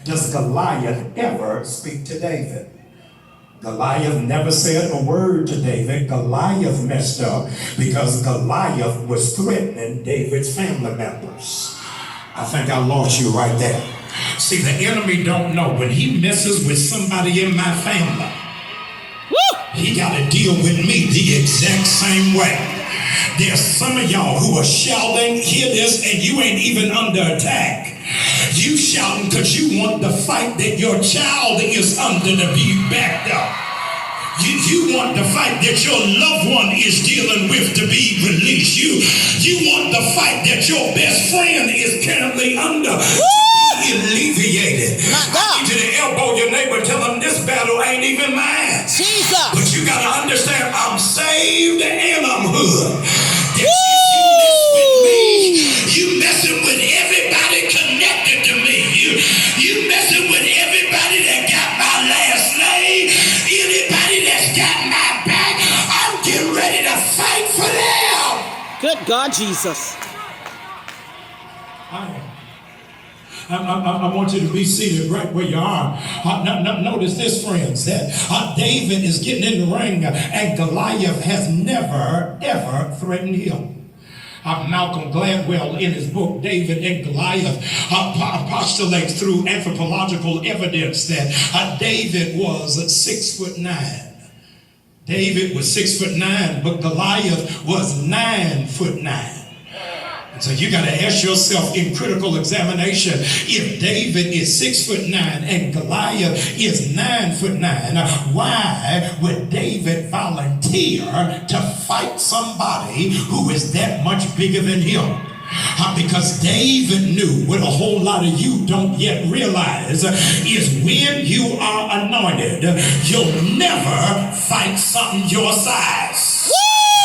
Does Goliath ever speak to David? Goliath never said a word to David. Goliath messed up because Goliath was threatening David's family members. I think I lost you right there. See, the enemy don't know when he messes with somebody in my family, he got to deal with me the exact same way. There's some of y'all who are shouting, hear this, and you ain't even under attack. You shouting because you want the fight that your child is under to be backed up. You want the fight that your loved one is dealing with to be released. You want the fight that your best friend is currently under to be alleviated. I need you to elbow your neighbor, tell them this battle ain't even mine. Jesus. But you got to understand, I'm saved and I'm hood. That you mess with me, you messing with everybody connected to me. You messing with everybody that got my last name. Anybody that's got my back, I'm getting ready to fight for them. Good God, Jesus. I want you to be seated right where you are. Notice this, friends, that David is getting in the ring and Goliath has never, ever threatened him. Malcolm Gladwell, in his book David and Goliath, postulates through anthropological evidence that David was 6'9". David was 6'9", but Goliath was 9'9". So you got to ask yourself in critical examination, if David is 6'9" and Goliath is 9'9", why would David volunteer to fight somebody who is that much bigger than him? Because David knew what a whole lot of you don't yet realize is when you are anointed, you'll never fight something your size.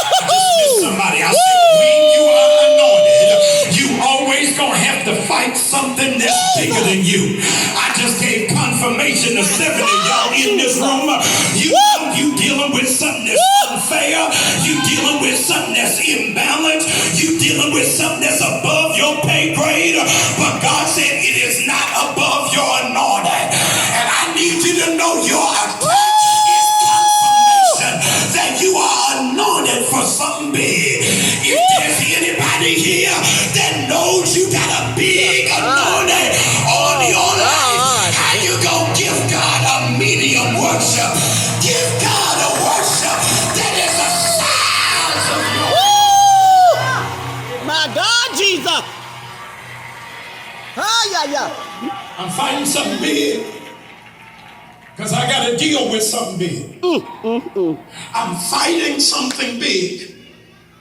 I just missed somebody. I said, when you are anointed, you always gonna have to fight something that's bigger than you. I just gave confirmation to 7 of y'all in this room. You dealing with something that's unfair. You dealing with something that's imbalanced. You dealing with something that's above your pay grade. But God said it is not above your anointing. And I need you to know your attack is confirmation that you are anointed for something big. If there's anybody here that knows you got a big anointing on your life, how you gonna give God a medium worship? Give God a worship that is the size of your. My God, Jesus. I'm fighting something big because I got to deal with something big. I'm fighting something big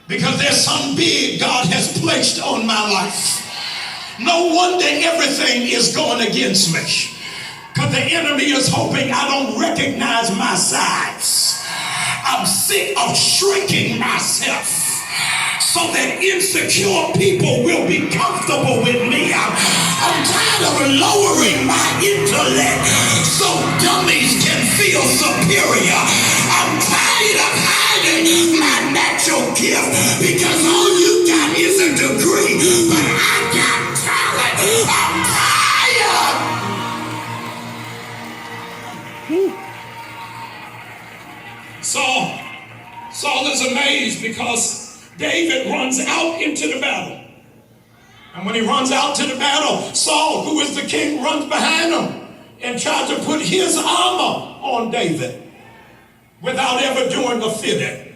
because there's something big God has placed on my life. No wonder everything is going against me, because the enemy is hoping I don't recognize my size. I'm sick of shrinking myself so that insecure people will be comfortable with me. I'm tired of lowering my intellect so dummies can feel superior. I'm tired of hiding my natural gift because all you got is a degree, but I got talent. I'm tired. Saul is amazed because David runs out into the battle. And when he runs out to the battle, Saul, who is the king, runs behind him and tries to put his armor on David without ever doing a fitting.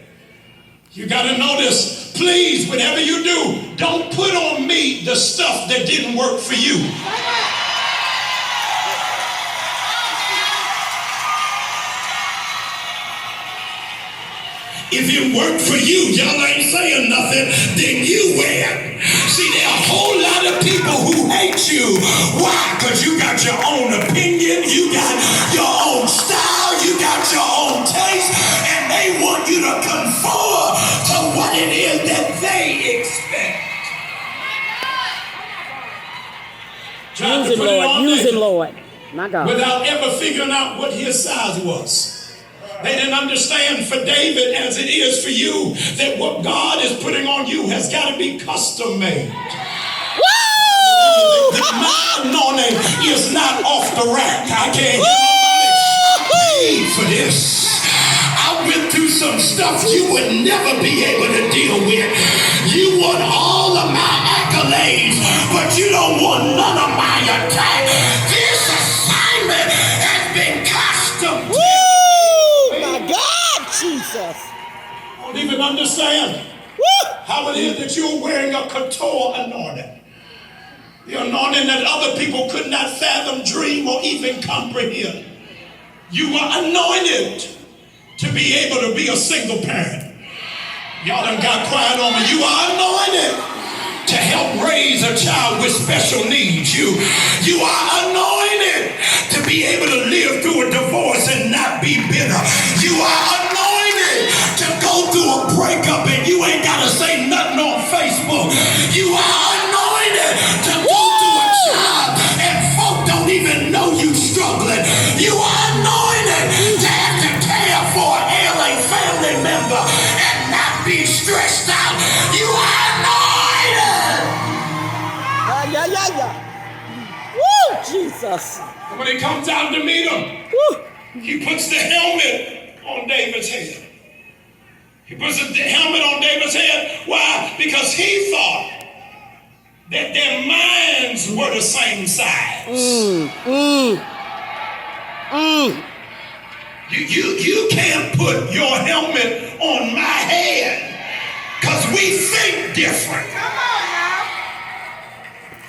You got to notice, please, whatever you do, don't put on me the stuff that didn't work for you. If it worked for you, y'all ain't saying nothing, then you win. See, there are a whole lot of people who hate you. Why? Because you got your own opinion, you got your own style, you got your own taste, and they want you to conform to what it is that they expect. Use him, Lord. My God. Without ever figuring out what his size was. They didn't understand for David as it is for you that what God is putting on you has got to be custom made. My anointing is not off the rack. I can't hear nobody. I paid for this. I went through some stuff you would never be able to deal with. You want all of my accolades, but you don't want none of my attack. This assignment has been custom. Woo! My God, Jesus. I don't even understand how it is that you're wearing a couture anointing. The anointing that other people could not fathom, dream, or even comprehend. You are anointed to be able to be a single parent. Y'all done got quiet on me. You are anointed to help raise a child with special needs. You are anointed to be able to live through a divorce and not be bitter. You are anointed to go through a breakup and you ain't got to say nothing on Facebook. You are anointed to go through a job and folk don't even know you struggling. You are anointed to have to care for an ailing family member and not be stressed out. You are anointed. Woo, Jesus. And when he comes out to meet him, he puts the helmet on David's head. He puts the helmet on David's head. Why? Because he thought that their minds were the same size. You can't put your helmet on my head because we think different.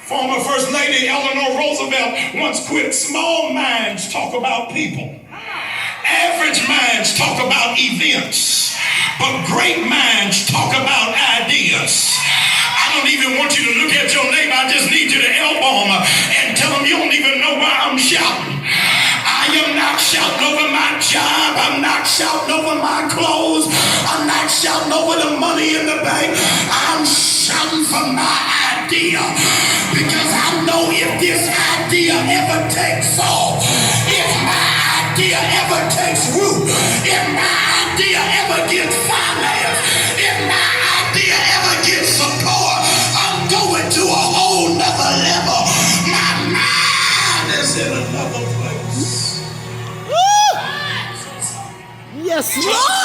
Former First Lady Eleanor Roosevelt once quit. Small minds talk about people. Average minds talk about events. But great minds talk about ideas. I don't even want you to look at your neighbor. I just need you to elbow him and tell him you don't even know why I'm shouting. I am not shouting over my job. I'm not shouting over my clothes. I'm not shouting over the money in the bank. I'm shouting for my idea. Because I know if this idea ever takes off, if my idea ever takes root, if my idea ever gets finance, if my idea ever gets support, I'm going to a whole nother level. My mind is in another place. Yes, Lord.